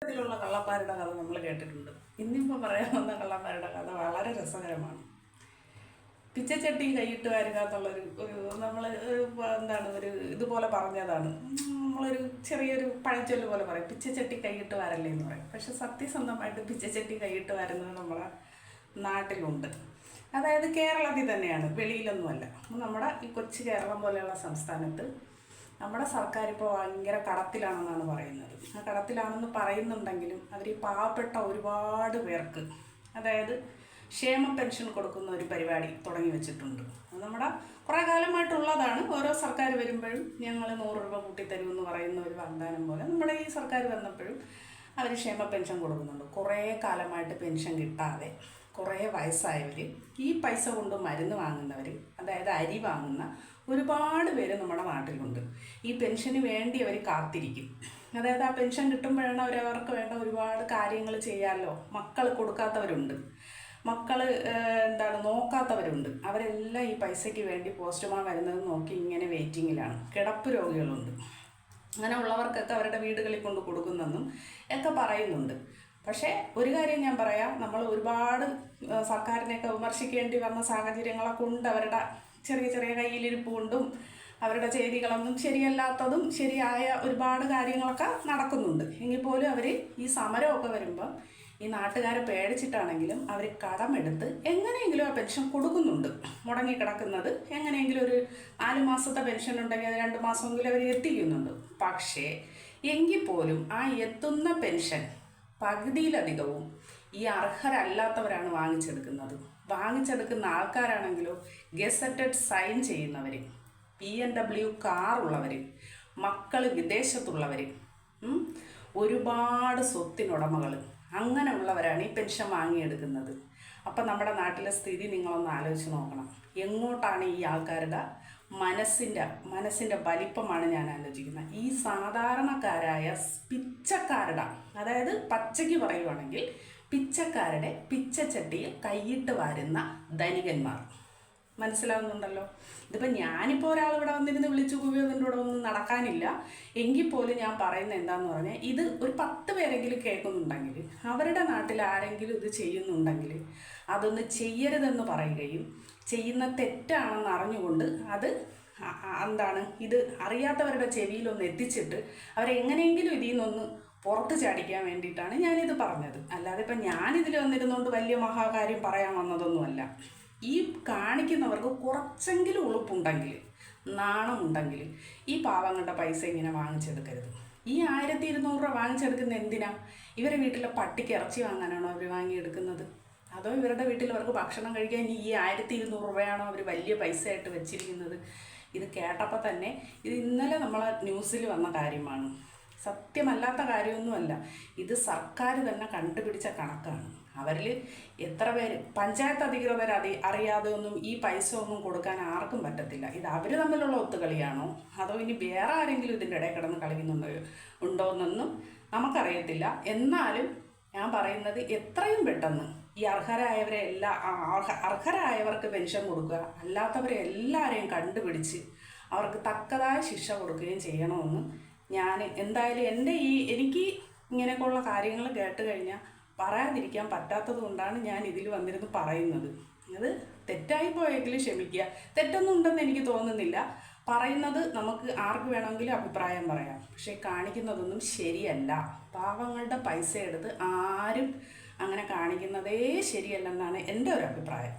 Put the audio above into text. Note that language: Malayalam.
ഇതിലുള്ള കള്ളന്മാരുടെ കഥ നമ്മൾ കേട്ടിട്ടുണ്ട്. ഇന്നിപ്പോൾ പറയാൻ വന്ന കള്ളന്മാരുടെ കഥ വളരെ രസകരമാണ്. പിച്ചച്ചട്ടി കൈയിട്ട് വാരുക എന്നുള്ളൊരു നമ്മൾ എന്താണ് ഒരു ഇതുപോലെ പറഞ്ഞതാണ്. നമ്മളൊരു ചെറിയൊരു പഴഞ്ചൊല്ല് പോലെ പറയും, പിച്ചച്ചട്ടി കൈയിട്ട് വാരല്ലേ എന്ന് പറയും. പക്ഷെ സത്യസന്ധമായിട്ട് പിച്ചച്ചട്ടി കൈയിട്ട് വരുന്നത് നമ്മളെ നാട്ടിലുണ്ട്. അതായത് കേരളത്തിൽ തന്നെയാണ്, വെളിയിലൊന്നുമല്ല. നമ്മുടെ ഈ കൊച്ചു കേരളം പോലെയുള്ള സംസ്ഥാനത്ത് നമ്മുടെ സർക്കാർ ഇപ്പോൾ ഭയങ്കര കടത്തിലാണെന്നാണ് പറയുന്നത്. ആ കടത്തിലാണെന്ന് പറയുന്നുണ്ടെങ്കിലും അവർ ഈ പാവപ്പെട്ട ഒരുപാട് പേർക്ക്, അതായത് ക്ഷേമ പെൻഷൻ കൊടുക്കുന്ന ഒരു പരിപാടി തുടങ്ങി വെച്ചിട്ടുണ്ട്. അത് നമ്മുടെ കുറേ കാലമായിട്ടുള്ളതാണ്. ഓരോ സർക്കാർ വരുമ്പോഴും ഞങ്ങൾ 100 രൂപ കൂട്ടിത്തരുമെന്ന് പറയുന്ന ഒരു വാഗ്ദാനം പോലെ നമ്മുടെ ഈ സർക്കാർ വന്നപ്പോഴും അവർ ക്ഷേമ പെൻഷൻ കൊടുക്കുന്നുണ്ട്. കുറേ കാലമായിട്ട് പെൻഷൻ കിട്ടാതെ കുറേ വയസ്സായവർ, ഈ പൈസ കൊണ്ട് മരുന്ന് വാങ്ങുന്നവർ, അതായത് അരി വാങ്ങുന്ന ഒരുപാട് പേര് നമ്മുടെ നാട്ടിലുണ്ട്. ഈ പെൻഷന് വേണ്ടി അവർ കാത്തിരിക്കും. അതായത് ആ പെൻഷൻ കിട്ടുമ്പോഴാണ് അവരവർക്ക് വേണ്ട ഒരുപാട് കാര്യങ്ങൾ ചെയ്യാമല്ലോ. മക്കൾ കൊടുക്കാത്തവരുണ്ട്, മക്കൾ നോക്കാത്തവരുണ്ട്. അവരെല്ലാം ഈ പൈസയ്ക്ക് വേണ്ടി പോസ്റ്റ്മാൻ വരുന്നത് നോക്കി ഇങ്ങനെ വെയിറ്റിങ്ങിലാണ്. കിടപ്പ് രോഗികളുണ്ട്. അങ്ങനെ ഉള്ളവർക്കൊക്കെ അവരുടെ വീടുകളിൽ കൊണ്ട് കൊടുക്കുന്നെന്നും ഒക്കെ പറയുന്നുണ്ട്. പക്ഷേ ഒരു കാര്യം ഞാൻ പറയാം, നമ്മൾ ഒരുപാട് സർക്കാരിനെയൊക്കെ വിമർശിക്കേണ്ടി വന്ന സാഹചര്യങ്ങളൊക്കെ ഉണ്ട്. അവരുടെ ചെറിയ ചെറിയ കയ്യിലിരിപ്പ് കൊണ്ടും അവരുടെ ചെയ്തികളൊന്നും ശരിയല്ലാത്തതും ശരിയായ ഒരുപാട് കാര്യങ്ങളൊക്കെ നടക്കുന്നുണ്ട്. എങ്കിൽ പോലും അവർ ഈ സമരമൊക്കെ വരുമ്പം ഈ നാട്ടുകാരെ പേടിച്ചിട്ടാണെങ്കിലും അവർ കടമെടുത്ത് എങ്ങനെയെങ്കിലും ആ പെൻഷൻ കൊടുക്കുന്നുണ്ട്. മുടങ്ങിക്കിടക്കുന്നത് എങ്ങനെയെങ്കിലും ഒരു 4 മാസത്തെ പെൻഷൻ ഉണ്ടെങ്കിൽ അത് 2 മാസമെങ്കിലും അവർ എത്തിക്കുന്നുണ്ട്. പക്ഷേ എങ്കിൽ പോലും ആ എത്തുന്ന പെൻഷൻ പകുതിയിലധികവും ഈ അർഹരല്ലാത്തവരാണ് വാങ്ങിച്ചെടുക്കുന്നത്. വാങ്ങിച്ചെടുക്കുന്ന ആൾക്കാരാണെങ്കിലോ ഗസറ്റഡ് സൈൻ ചെയ്യുന്നവർ, BMW കാറുള്ളവർ, മക്കൾ വിദേശത്തുള്ളവർ, ഒരുപാട് സ്വത്തിനുടമകൾ, അങ്ങനെയുള്ളവരാണ് ഈ പെൻഷൻ വാങ്ങിയെടുക്കുന്നത്. അപ്പം നമ്മുടെ നാട്ടിലെ സ്ഥിതി നിങ്ങളൊന്ന് ആലോചിച്ച് നോക്കണം. എങ്ങോട്ടാണ് ഈ ആൾക്കാരുടെ മനസ്സിൻ്റെ വലിപ്പമാണ് ഞാൻ ആലോചിക്കുന്നത്. ഈ സാധാരണക്കാരായ പിച്ചക്കാരുടെ, അതായത് പച്ചയ്ക്ക് പറയുവാണെങ്കിൽ പിച്ചക്കാരുടെ പിച്ചച്ചട്ടിയിൽ കൈയിട്ട് വാരുന്ന ധനികന്മാർ. മനസ്സിലാവുന്നുണ്ടല്ലോ? ഇതിപ്പോൾ ഞാനിപ്പോൾ ഒരാളിവിടെ വന്നിരുന്ന് വിളിച്ചു കൂവിയോ ഇതിൻ്റെ കൂടെ ഒന്നും നടക്കാനില്ല. എങ്കിൽ പോലും ഞാൻ പറയുന്നത് എന്താണെന്ന് പറഞ്ഞാൽ, ഇത് ഒരു 10 പേരെങ്കിലും കേൾക്കുന്നുണ്ടെങ്കിൽ, അവരുടെ നാട്ടിൽ ആരെങ്കിലും ഇത് ചെയ്യുന്നുണ്ടെങ്കിൽ അതൊന്ന് ചെയ്യരുതെന്ന് പറയുകയും ചെയ്യുന്ന തെറ്റാണെന്ന് അറിഞ്ഞുകൊണ്ട് അത് ഇത് അറിയാത്തവരുടെ ചെവിയിലൊന്ന് എത്തിച്ചിട്ട് അവരെങ്ങനെയെങ്കിലും ഇതിൽ നിന്നൊന്ന് പുറത്ത് ചാടിക്കാൻ വേണ്ടിയിട്ടാണ് ഞാനിത് പറഞ്ഞത്. അല്ലാതെ ഇപ്പം ഞാനിതിൽ വന്നിരുന്നുകൊണ്ട് വലിയ മഹാകാര്യം പറയാൻ വന്നതൊന്നുമല്ല. ഈ കാണിക്കുന്നവർക്ക് കുറച്ചെങ്കിലും ഉളുപ്പുണ്ടെങ്കിൽ, നാണമുണ്ടെങ്കിൽ ഈ പാവങ്ങളുടെ പൈസ ഇങ്ങനെ വാങ്ങിച്ചെടുക്കരുത്. ഈ 1200 രൂപ വാങ്ങിച്ചെടുക്കുന്ന എന്തിനാ? ഇവരെ വീട്ടിലെ പട്ടിക്ക് ഇറച്ചി വാങ്ങാനാണോ അവർ വാങ്ങിയെടുക്കുന്നത്? അതോ ഇവരുടെ വീട്ടിൽ അവർക്ക് ഭക്ഷണം കഴിക്കാൻ ഈ 1200 രൂപയാണോ അവർ വലിയ പൈസ ആയിട്ട് വെച്ചിരിക്കുന്നത്? ഇത് കേട്ടപ്പോൾ തന്നെ ഇത് ഇന്നലെ നമ്മളെ ന്യൂസിൽ വന്ന കാര്യമാണ്. സത്യമല്ലാത്ത കാര്യമൊന്നുമല്ല. ഇത് സർക്കാർ തന്നെ കണ്ടുപിടിച്ച കണക്കാണ്. അവരിൽ എത്ര പേര് പഞ്ചായത്ത് അധികൃതർ അറിയാതെ ഒന്നും ഈ പൈസ ഒന്നും കൊടുക്കാൻ ആർക്കും പറ്റത്തില്ല. ഇത് അവർ തമ്മിലുള്ള ഒത്തുകളിയാണോ അതോ ഇനി വേറെ ആരെങ്കിലും ഇതിൻ്റെ ഇടയിൽ കിടന്ന് ഉണ്ടോയെന്നൊന്നും നമുക്കറിയത്തില്ല. എന്നാലും ഞാൻ പറയുന്നത് എത്രയും പെട്ടെന്ന് ഈ അർഹരായവർക്ക് പെൻഷൻ കൊടുക്കുക, അല്ലാത്തവരെ എല്ലാവരെയും കണ്ടുപിടിച്ച് അവർക്ക് തക്കതായ ശിക്ഷ കൊടുക്കുകയും ചെയ്യണമെന്ന് ഞാൻ എന്തായാലും എനിക്ക് ഇങ്ങനെയൊക്കെയുള്ള കാര്യങ്ങൾ കേട്ട് കഴിഞ്ഞാൽ പറയാതിരിക്കാൻ പറ്റാത്തത് കൊണ്ടാണ് ഞാൻ ഇതിൽ വന്നിരുന്ന് പറയുന്നത്. അത് തെറ്റായിപ്പോയെങ്കിലും ക്ഷമിക്കുക. തെറ്റൊന്നും ഉണ്ടെന്ന് എനിക്ക് തോന്നുന്നില്ല. പറയുന്നത് നമുക്ക് ആർക്ക് വേണമെങ്കിലും അഭിപ്രായം പറയാം. പക്ഷേ കാണിക്കുന്നതൊന്നും ശരിയല്ല. പാവങ്ങളുടെ പൈസ എടുത്ത് ആരും അങ്ങനെ കാണിക്കുന്നതേ ശരിയല്ലെന്നാണ് എൻ്റെ ഒരു അഭിപ്രായം.